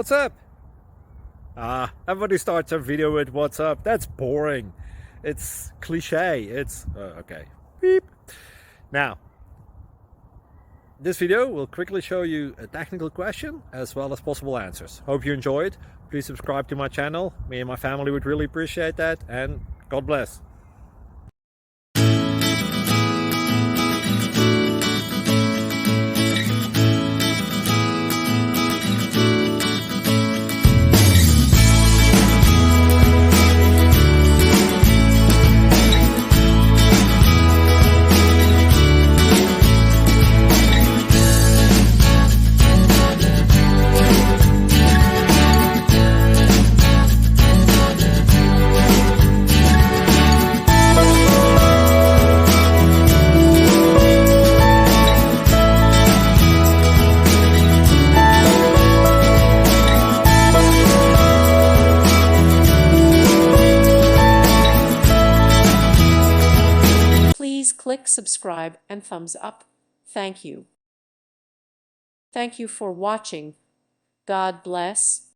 What's up? Everybody starts a video with what's up. That's boring. It's cliche. It's okay. Beep. Now, this video will quickly show you a technical question as well as possible answers. Hope you enjoyed. Please subscribe to my channel. Me and my family would really appreciate that, and God bless. Please click subscribe and thumbs up. Thank you. Thank you for watching. God bless.